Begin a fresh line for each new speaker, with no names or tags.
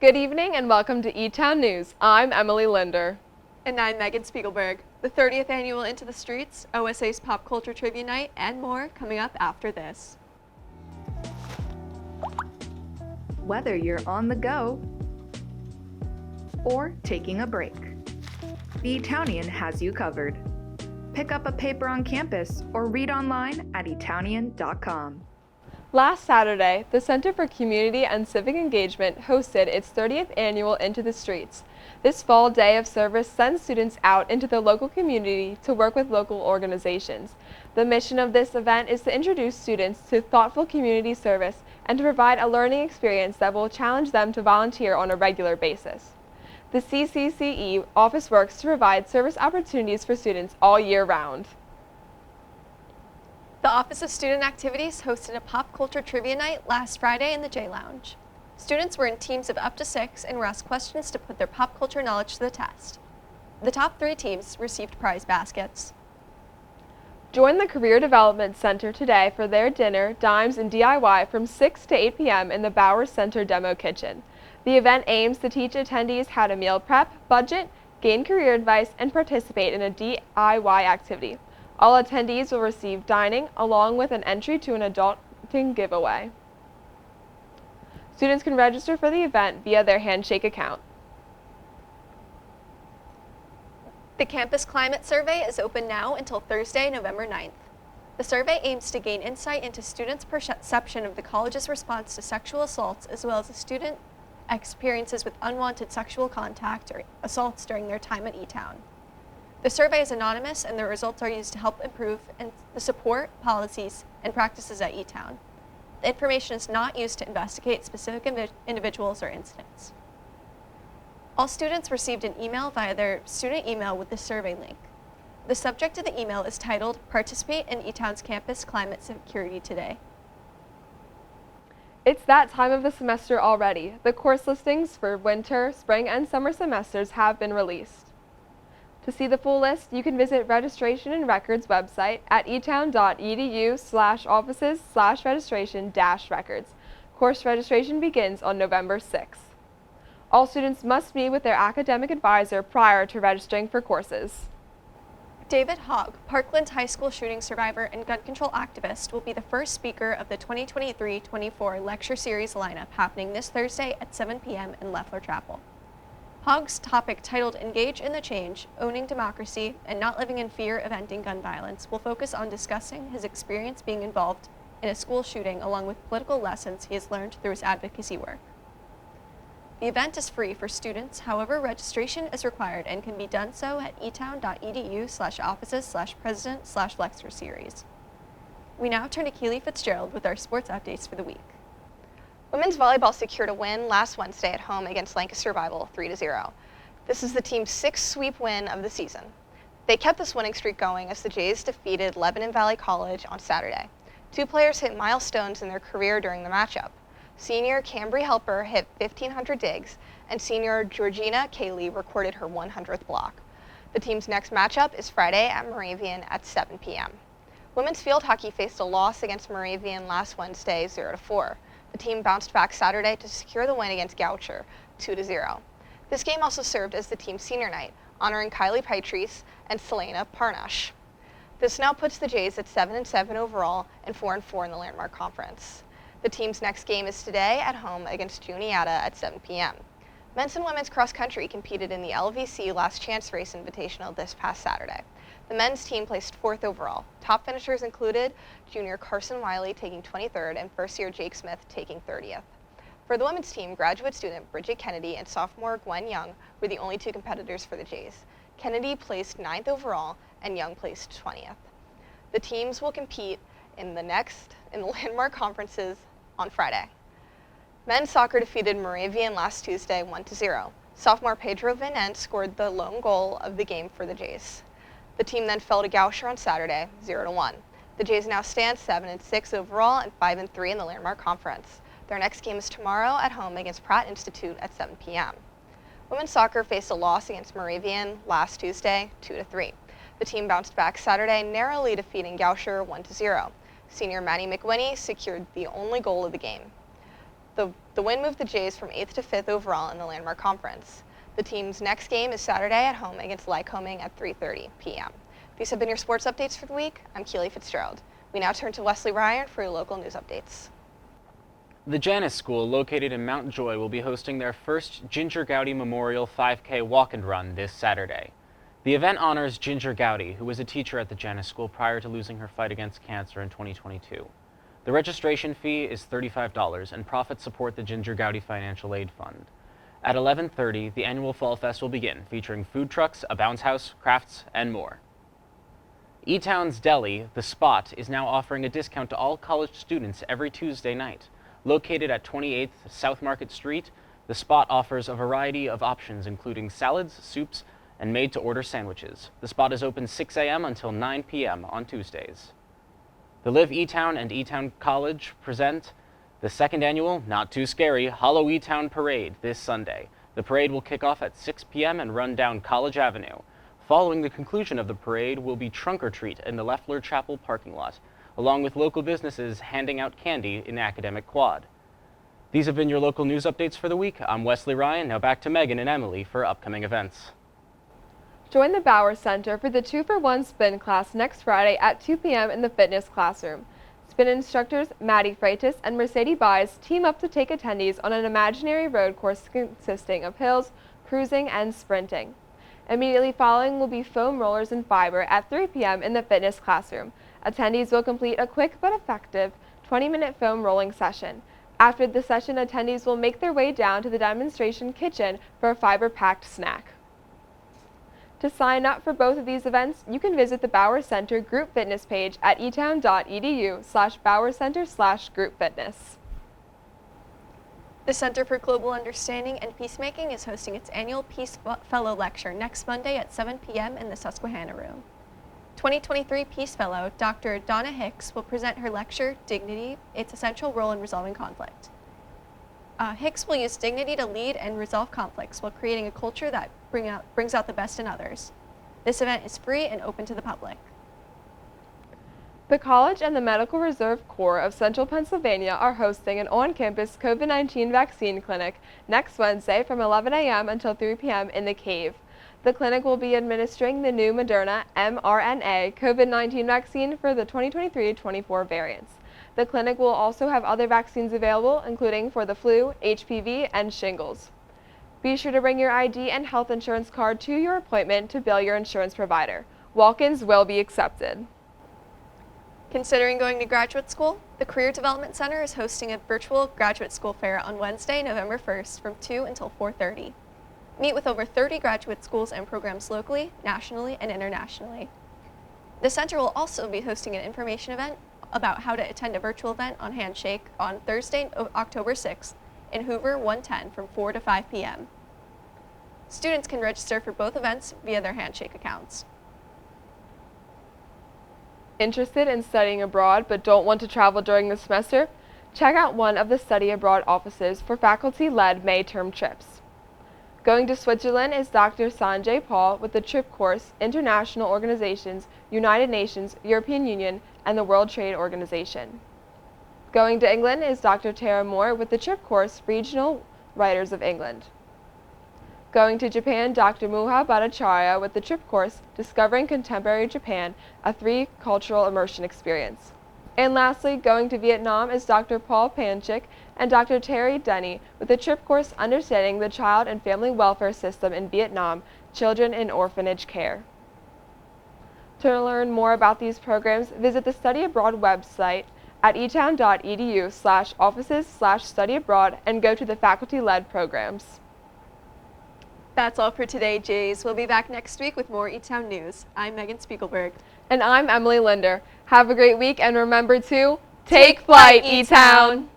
Good evening and welcome to Etown News. I'm Emily Linder.
And I'm Megan Spiegelberg. The 30th annual Into the Streets, OSA's Pop Culture Trivia Night, and more coming up after this.
Whether you're on the go or taking a break, the Etownian has you covered. Pick up a paper on campus or read online at etownian.com.
Last Saturday, the Center for Community and Civic Engagement hosted its 30th annual Into the Streets. This fall day of service sends students out into the local community to work with local organizations. The mission of this event is to introduce students to thoughtful community service and to provide a learning experience that will challenge them to volunteer on a regular basis. The CCCE office works to provide service opportunities for students all year round.
The Office of Student Activities hosted a pop culture trivia night last Friday in the J Lounge. Students were in teams of up to 6 and were asked questions to put their pop culture knowledge to the test. The top 3 teams received prize baskets.
Join the Career Development Center today for their dinner, dimes, and DIY from 6 to 8 p.m. in the Bowers Center Demo Kitchen. The event aims to teach attendees how to meal prep, budget, gain career advice, and participate in a DIY activity. All attendees will receive dining along with an entry to an adulting giveaway. Students can register for the event via their Handshake account.
The Campus Climate Survey is open now until Thursday, November 9th. The survey aims to gain insight into students' perception of the college's response to sexual assaults as well as the student experiences with unwanted sexual contact or assaults during their time at Etown. The survey is anonymous and the results are used to help improve the support, policies, and practices at Etown. The information is not used to investigate specific individuals or incidents. All students received an email via their student email with the survey link. The subject of the email is titled, Participate in Etown's Campus Climate Security Today.
It's that time of the semester already. The course listings for winter, spring, and summer semesters have been released. To see the full list, you can visit Registration and Records website at etown.edu/offices/registration-records. Course registration begins on November 6th. All students must meet with their academic advisor prior to registering for courses.
David Hogg, Parkland High School shooting survivor and gun control activist, will be the first speaker of the 2023-24 lecture series lineup happening this Thursday at 7 p.m. in Leffler Chapel. Hogg's topic, titled Engage in the Change, Owning Democracy, and Not Living in Fear of Ending Gun Violence, will focus on discussing his experience being involved in a school shooting along with political lessons he has learned through his advocacy work. The event is free for students, however, registration is required and can be done so at etown.edu/offices/president/lecture series. We now turn to Keely Fitzgerald with our sports updates for the week.
Women's volleyball secured a win last Wednesday at home against Lancaster Rival 3-0. This is the team's 6th sweep win of the season. They kept this winning streak going as the Jays defeated Lebanon Valley College on Saturday. 2 players hit milestones in their career during the matchup. Senior Cambry Helper hit 1,500 digs, and senior Georgina Cayley recorded her 100th block. The team's next matchup is Friday at Moravian at 7 p.m. Women's field hockey faced a loss against Moravian last Wednesday, 0-4. The team bounced back Saturday to secure the win against Goucher, 2-0. This game also served as the team's senior night, honoring Kylie Patrice and Selena Parnash. This now puts the Jays at 7-7 overall and 4-4 in the Landmark Conference. The team's next game is today at home against Juniata at 7 p.m. Men's and women's cross country competed in the LVC Last Chance Race Invitational this past Saturday. The men's team placed 4th overall. Top finishers included junior Carson Wiley taking 23rd and first-year Jake Smith taking 30th. For the women's team, graduate student Bridget Kennedy and sophomore Gwen Young were the only 2 competitors for the Jays. Kennedy placed 9th overall and Young placed 20th. The teams will compete in the Landmark Conferences on Friday. Men's soccer defeated Moravian last Tuesday 1-0. Sophomore Pedro Vinent scored the lone goal of the game for the Jays. The team then fell to Goucher on Saturday, 0-1. The Jays now stand 7-6 overall and 5-3 in the Landmark Conference. Their next game is tomorrow at home against Pratt Institute at 7 p.m. Women's soccer faced a loss against Moravian last Tuesday, 2-3. The team bounced back Saturday, narrowly defeating Goucher 1-0. Senior Maddie McWhinney secured the only goal of the game. The The win moved the Jays from 8th to 5th overall in the Landmark Conference. The team's next game is Saturday at home against Lycoming at 3:30 p.m. These have been your sports updates for the week. I'm Keely Fitzgerald. We now turn to Wesley Ryan for your local news updates.
The Janus School, located in Mount Joy, will be hosting their first Ginger Gowdy Memorial 5K Walk and Run this Saturday. The event honors Ginger Gowdy, who was a teacher at the Janus School prior to losing her fight against cancer in 2022. The registration fee is $35, and profits support the Ginger Gowdy Financial Aid Fund. At 11:30, the annual Fall Fest will begin, featuring food trucks, a bounce house, crafts, and more. Etown's Deli, The Spot, is now offering a discount to all college students every Tuesday night. Located at 28th South Market Street, The Spot offers a variety of options including salads, soups, and made-to-order sandwiches. The Spot is open 6 a.m. until 9 p.m. on Tuesdays. The Live Etown and Etown College present the second annual Not Too Scary Hollow Etown Parade this Sunday. The parade will kick off at 6 p.m. and run down College Avenue. Following the conclusion of the parade will be Trunk or Treat in the Leffler Chapel parking lot, along with local businesses handing out candy in Academic Quad. These have been your local news updates for the week. I'm Wesley Ryan. Now back to Megan and Emily for upcoming events.
Join the Bauer Center for the 2-for-1 spin class next Friday at 2 p.m. in the fitness classroom. Spin instructors Maddie Freitas and Mercedes Baez team up to take attendees on an imaginary road course consisting of hills, cruising, and sprinting. Immediately following will be foam rollers and fiber at 3 p.m. in the fitness classroom. Attendees will complete a quick but effective 20-minute foam rolling session. After the session, attendees will make their way down to the demonstration kitchen for a fiber-packed snack. To sign up for both of these events, you can visit the Bauer Center Group Fitness page at etown.edu/BauerCenter/groupfitness.
The Center for Global Understanding and Peacemaking is hosting its annual Peace Fellow Lecture next Monday at 7 p.m. in the Susquehanna Room. 2023 Peace Fellow, Dr. Donna Hicks, will present her lecture, Dignity, Its Essential Role in Resolving Conflict. Hicks will use dignity to lead and resolve conflicts while creating a culture that brings out the best in others. This event is free and open to the public.
The College and the Medical Reserve Corps of Central Pennsylvania are hosting an on-campus COVID-19 vaccine clinic next Wednesday from 11 a.m. until 3 p.m. in the Cave. The clinic will be administering the new Moderna mRNA COVID-19 vaccine for the 2023-24 variants. The clinic will also have other vaccines available, including for the flu, HPV, and shingles. Be sure to bring your ID and health insurance card to your appointment to bill your insurance provider. Walk-ins will be accepted.
Considering going to graduate school, the Career Development Center is hosting a virtual graduate school fair on Wednesday, November 1st from 2 until 4:30. Meet with over 30 graduate schools and programs locally, nationally, and internationally. The center will also be hosting an information event about how to attend a virtual event on Handshake on Thursday, October 6th in Hoover 110 from 4 to 5 p.m. Students can register for both events via their Handshake accounts.
Interested in studying abroad but don't want to travel during the semester? Check out one of the study abroad offices for faculty-led May term trips. Going to Switzerland is Dr. Sanjay Paul with the trip course International Organizations, United Nations, European Union, and the World Trade Organization. Going to England is Dr. Tara Moore with the trip course Regional Writers of England. Going to Japan, Dr. Muha Bhattacharya with the trip course Discovering Contemporary Japan, a 3-cultural immersion experience. And lastly, going to Vietnam is Dr. Paul Panchik and Dr. Terry Denny with the trip course Understanding the Child and Family Welfare System in Vietnam, Children in Orphanage Care. To learn more about these programs, visit the Study Abroad website at etown.edu/offices/studyabroad and go to the faculty-led programs.
That's all for today, Jays. We'll be back next week with more Etown news. I'm Megan Spiegelberg.
And I'm Emily Linder. Have a great week and remember to take flight, Etown!